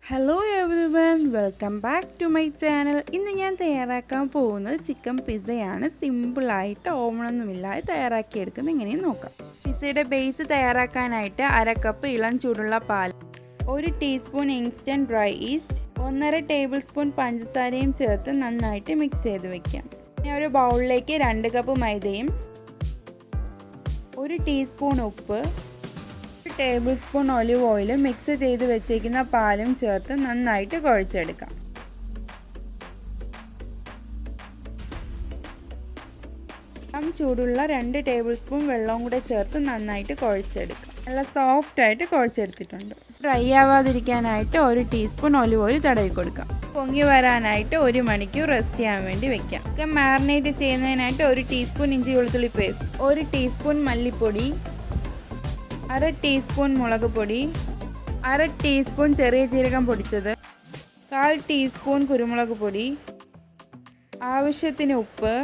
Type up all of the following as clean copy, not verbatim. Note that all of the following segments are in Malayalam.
Hello everyone, welcome back to my channel. ഇന്ന് ഞാൻ തയ്യാറാക്കാൻ പോകുന്നത് ചിക്കൻ പിസ്സയാണ്. സിമ്പിൾ ആയിട്ട് ഓവണൊന്നുമില്ലാതെ തയ്യാറാക്കിയെടുക്കുന്നത് എങ്ങനെയെന്ന് നോക്കാം. പിസ്സയുടെ ബേസ് തയ്യാറാക്കാനായിട്ട് 1/2 കപ്പ് ഇളം ചൂടുള്ള പാൽ, 1 teaspoon instant dry east, 1.5 table spoon പഞ്ചസാരയും ചേർത്ത് നന്നായിട്ട് മിക്സ് ചെയ്ത് വെക്കാം. ഇനി ഒരു ബൗളിലേക്ക് 2 കപ്പ് മൈദയും 1 ടീസ്പൂൺ ഉപ്പ്, table spoon olive oil, mix ചെയ്ത് വെച്ചിരിക്കുന്ന പാലും ചേർത്ത് നന്നായിട്ട് കുഴച്ചെടുക്കാം. ചൂടുള്ള 2 ടേബിൾ സ്പൂൺ വെള്ളവും കൂടെ ചേർത്ത് നന്നായിട്ട് കുഴച്ചെടുക്കാം. നല്ല സോഫ്റ്റ് ആയിട്ട് കുഴച്ചെടുത്തിട്ടുണ്ട്. ഡ്രൈ ആവാതിരിക്കാനായിട്ട് 1 ടീസ്പൂൺ ഒലിവ് ഓയിൽ തടവി കൊടുക്കാം. പൊങ്ങി വരാനായിട്ട് 1 മണിക്കൂർ റെസ്റ്റ് ചെയ്യാൻ വേണ്ടി വെക്കാം. ചിക്കൻ മാരിനേറ്റ് ചെയ്യുന്നതിനായിട്ട് 1 ടീസ്പൂൺ ഇഞ്ചി വെളുത്തുള്ളി പേസ്റ്റ്, 1 ടീസ്പൂൺ മല്ലിപ്പൊടി, 1/2 ടീസ്പൂൺ മുളക് പൊടി, 1/2 ടീസ്പൂൺ ചെറിയ ജീരകം പൊടിച്ചത്, 1/4 ടീസ്പൂൺ കുരുമുളക് പൊടി, ആവശ്യത്തിന് ഉപ്പ്,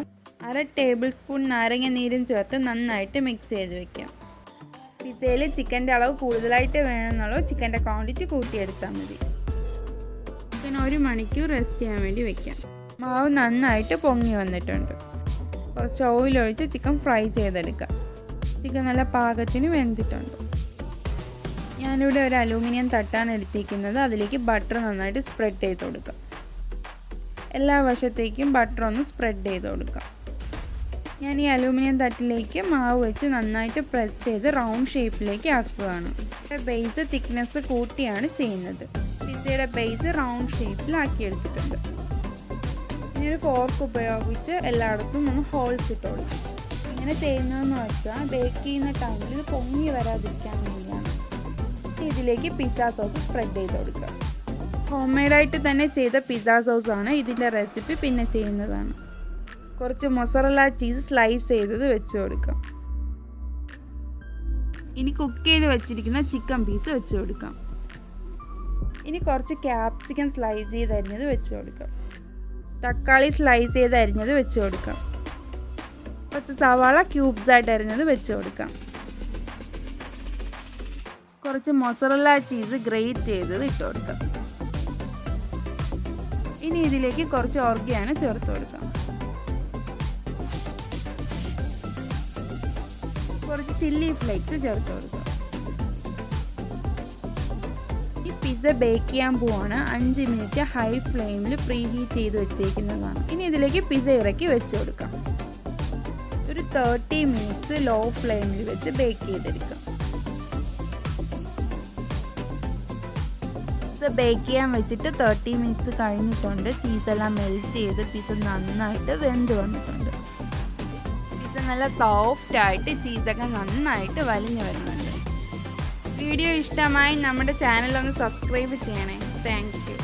1/2 ടേബിൾ സ്പൂൺ നാരങ്ങ നീരും ചേർത്ത് നന്നായിട്ട് മിക്സ് ചെയ്ത് വെക്കാം. പിസ്സയിൽ ചിക്കൻ്റെ അളവ് കൂടുതലായിട്ട് വേണമെന്നുള്ളൂ ചിക്കൻ്റെ ക്വാണ്ടിറ്റി കൂട്ടിയെടുത്താൽ മതി. ചിക്കൻ 1 മണിക്കൂർ റെസ്റ്റ് ചെയ്യാൻ വേണ്ടി വെക്കാം. മാവ് നന്നായിട്ട് പൊങ്ങി വന്നിട്ടുണ്ട്. കുറച്ച് ഓയിൽ ഒഴിച്ച് ചിക്കൻ ഫ്രൈ ചെയ്തെടുക്കാം. ചിക്കൻ നല്ല പാകത്തിന് വെന്തിട്ടുണ്ട്. ഞാനിവിടെ ഒരു അലൂമിനിയം തട്ടാണ് എടുത്തിരിക്കുന്നത്. അതിലേക്ക് ബട്ടർ നന്നായിട്ട് സ്പ്രെഡ് ചെയ്ത് കൊടുക്കാം. എല്ലാ വശത്തേക്കും ബട്ടർ ഒന്ന് സ്പ്രെഡ് ചെയ്ത് കൊടുക്കാം. ഞാൻ ഈ അലൂമിനിയം തട്ടിലേക്ക് മാവ് വെച്ച് നന്നായിട്ട് പ്രസ് ചെയ്ത് റൗണ്ട് ഷേപ്പിലേക്ക് ആക്കുകയാണ്. ബേസ് തിക്നെസ് കൂട്ടിയാണ് ചെയ്യുന്നത്. പിസ്സയുടെ ബേസ് റൗണ്ട് ഷേപ്പിലാക്കിയെടുത്തിട്ടുണ്ട്. ഇനി ഒരു ഫോർക്ക് ഉപയോഗിച്ച് എല്ലായിടത്തും ഒന്ന് ഹോൾസ് ഇട്ട് കൊടുക്കാം. ഇങ്ങനെ ചെയ്യുന്നതെന്ന് വെച്ചാൽ ബേക്ക് ചെയ്യുന്ന ടൈമിൽ ഇത് പൊങ്ങി വരാതിരിക്കാൻ വേണ്ടിയാണ്. ഇതിലേക്ക് പിസ്സ സോസ് സ്പ്രെഡ് ചെയ്ത് കൊടുക്കുക. ഹോം മെയ്ഡായിട്ട് തന്നെ ചെയ്ത പിസ്സ സോസാണ്. ഇതിൻ്റെ റെസിപ്പി പിന്നെ ചെയ്യുന്നതാണ്. കുറച്ച് മൊസറല്ല ചീസ് സ്ലൈസ് ചെയ്തത് വെച്ച് കൊടുക്കാം. ഇനി കുക്ക് ചെയ്ത് വെച്ചിരിക്കുന്ന ചിക്കൻ പീസ് വെച്ച് കൊടുക്കാം. ഇനി കുറച്ച് ക്യാപ്സിക്കം സ്ലൈസ് ചെയ്ത് അരിഞ്ഞത് വെച്ച് കൊടുക്കാം. തക്കാളി സ്ലൈസ് ചെയ്ത് അരിഞ്ഞത് വെച്ച് കൊടുക്കാം. കുറച്ച് സവാള ക്യൂബ്സ് ആയിട്ട് അരിഞ്ഞത് വെച്ച് കൊടുക്കാം. കുറച്ച് മൊസറല്ല ചീസ് ഗ്രേറ്റ് ചെയ്തത് ഇട്ട് കൊടുക്കാം. ഇനി ഇതിലേക്ക് കുറച്ച് ഓർഗാനോ ചേർത്ത് കൊടുക്കാം. കുറച്ച് ചില്ലി ഫ്ലേക്സ് ചേർത്ത് കൊടുക്കാം. ഈ പിസ്സ ബേക്ക് ചെയ്യാൻ പോവാണ്. 5 മിനിറ്റ് ഹൈ ഫ്ലെയിമിൽ പ്രീ ഹീറ്റ് ചെയ്ത് വെച്ചേക്കുന്നതാണ്. ഇനി ഇതിലേക്ക് പിസ്സ ഇറക്കി വെച്ച് കൊടുക്കാം. ഒരു 30 മിനിറ്റ്സ് ലോ ഫ്ലെയിമിൽ വെച്ച് ബേക്ക് ചെയ്തെടുക്കാം. പിസ്സ ബേക്ക് ചെയ്യാൻ വെച്ചിട്ട് 30 മിനിറ്റ്സ് കഴിഞ്ഞിട്ടുണ്ട്. ചീസെല്ലാം മെൽറ്റ് ചെയ്ത് പിസ്സ നന്നായിട്ട് വെന്ത് വന്നിട്ടുണ്ട്. പിസ്സ നല്ല സോഫ്റ്റ് ആയിട്ട് ചീസൊക്കെ നന്നായിട്ട് വലിഞ്ഞു വരുന്നുണ്ട്. വീഡിയോ ഇഷ്ടമായി നമ്മുടെ ചാനൽ ഒന്ന് സബ്സ്ക്രൈബ് ചെയ്യണേ. Thank you.